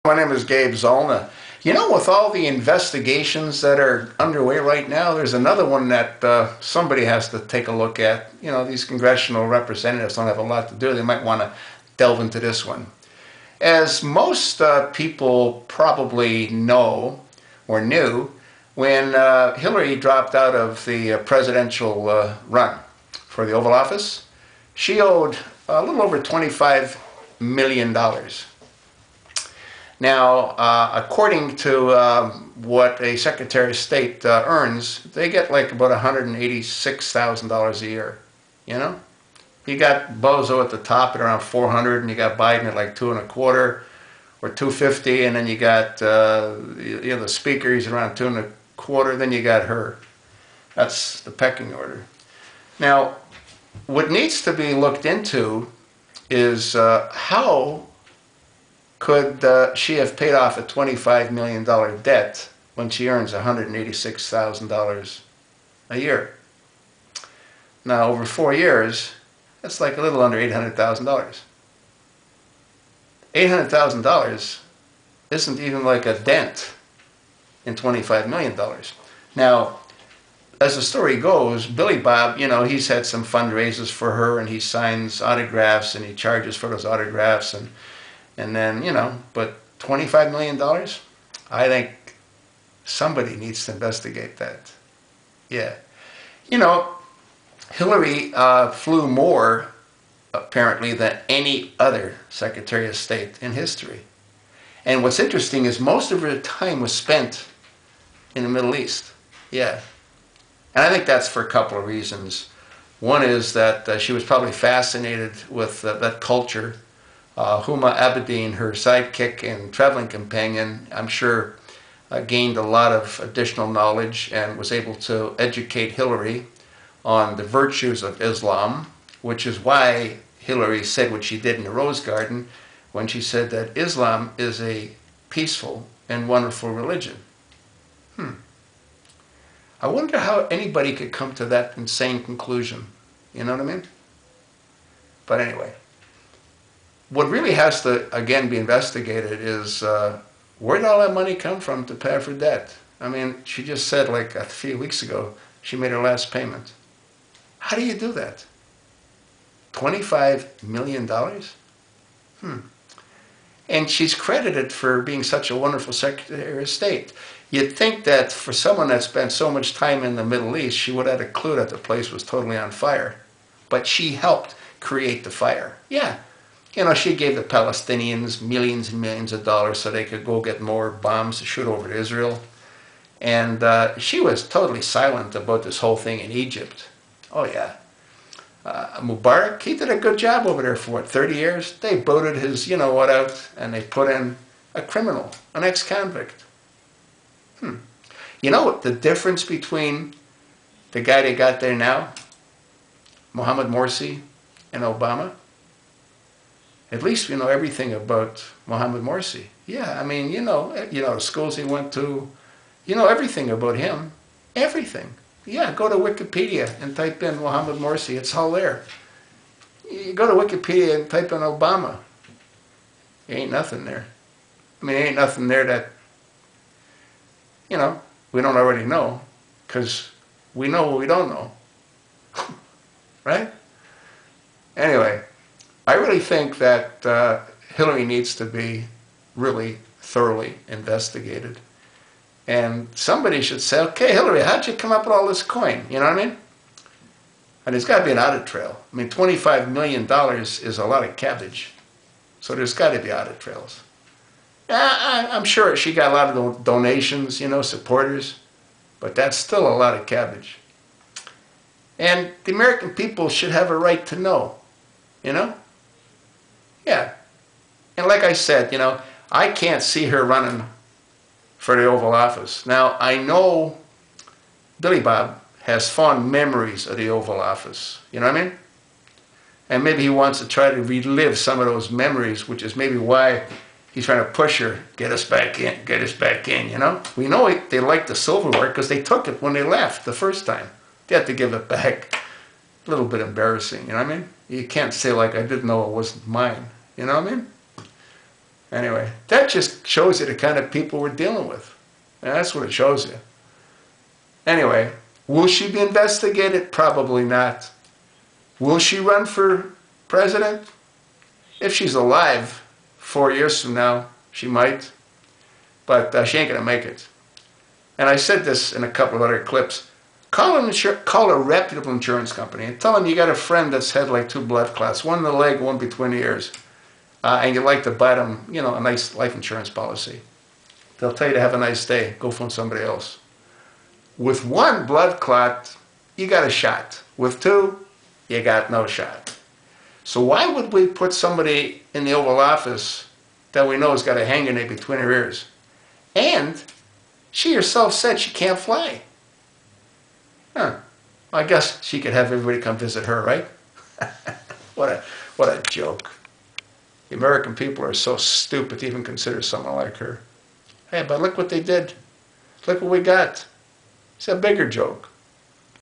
My name is Gabe Zollner. You know, with all the investigations that are underway right now, there's another one that somebody has to take a look at. You know, these congressional representatives don't have a lot to do. They might want to delve into this one. As most people probably know or knew, when Hillary dropped out of the presidential run for the Oval Office, she owed a little over $25 million. Now, according to what a Secretary of State earns, they get like about $186,000 a year, you know? You got Bozo at the top at around 400, and you got Biden at like 2.25 or 250, and then you got the speaker, he's around 2.25, then you got her. That's the pecking order. Now, what needs to be looked into is how could she have paid off a $25 million debt when she earns $186,000 a year? Now, over 4 years, that's like a little under $800,000. $800,000 isn't even like a dent in $25 million. Now, as the story goes, Billy Bob, you know, he's had some fundraisers for her, and he signs autographs, and he charges for those autographs, and then, you know, but $25 million? I think somebody needs to investigate that. Yeah. You know, Hillary flew more, apparently, than any other Secretary of State in history. And what's interesting is most of her time was spent in the Middle East. Yeah. And I think that's for a couple of reasons. One is that she was probably fascinated with that culture. Huma Abedin, her sidekick and traveling companion, I'm sure gained a lot of additional knowledge and was able to educate Hillary on the virtues of Islam, which is why Hillary said what she did in the Rose Garden when she said that Islam is a peaceful and wonderful religion. I wonder how anybody could come to that insane conclusion. You know what I mean? But anyway, what really has to, again, be investigated is where did all that money come from to pay for debt? I mean, she just said like a few weeks ago she made her last payment. How do you do that? $25 million? And she's credited for being such a wonderful Secretary of State. You'd think that for someone that spent so much time in the Middle East, she would have had a clue that the place was totally on fire. But she helped create the fire. Yeah. You know, she gave the Palestinians millions and millions of dollars so they could go get more bombs to shoot over to Israel. And she was totally silent about this whole thing in Egypt. Oh, yeah. Mubarak, he did a good job over there for, what, 30 years? They booted his, you know what, out, and they put in a criminal, an ex-convict. You know what the difference between the guy they got there now, Mohammed Morsi, and Obama? At least we know everything about Mohammed Morsi. Yeah, I mean, you know the schools he went to, you know everything about him. Everything. Yeah, go to Wikipedia and type in Mohammed Morsi. It's all there. You go to Wikipedia and type in Obama. Ain't nothing there. I mean, ain't nothing there that, you know, we don't already know, because we know what we don't know. Right? Anyway, I really think that Hillary needs to be really thoroughly investigated. And somebody should say, okay, Hillary, how'd you come up with all this coin? You know what I mean? And there's got to be an audit trail. I mean, $25 million is a lot of cabbage. So there's got to be audit trails. I'm sure she got a lot of donations, you know, supporters. But that's still a lot of cabbage. And the American people should have a right to know. You know? Yeah. And like I said, you know, I can't see her running for the Oval Office. Now, I know Billy Bob has fond memories of the Oval Office. You know what I mean? And maybe he wants to try to relive some of those memories, which is maybe why he's trying to push her, get us back in, you know? We know they like the silverware because they took it when they left the first time. They had to give it back. A little bit embarrassing, you know what I mean? You can't say like, I didn't know it wasn't mine. You know what I mean? Anyway, that just shows you the kind of people we're dealing with. And that's what it shows you. Anyway, will she be investigated? Probably not. Will she run for president? If she's alive 4 years from now, she might. But she ain't going to make it. And I said this in a couple of other clips. Call a reputable insurance company and tell them you got a friend that's had like 2 blood clots, one in the leg, one between the ears. And you'd like to buy them, you know, a nice life insurance policy. They'll tell you to have a nice day. Go find somebody else. With 1 blood clot, you got a shot. With 2, you got no shot. So why would we put somebody in the Oval Office that we know has got a hanging there between her ears? And she herself said she can't fly. Huh. I guess she could have everybody come visit her, right? What a joke. The American people are so stupid to even consider someone like her. Hey, but look what they did. Look what we got. It's a bigger joke.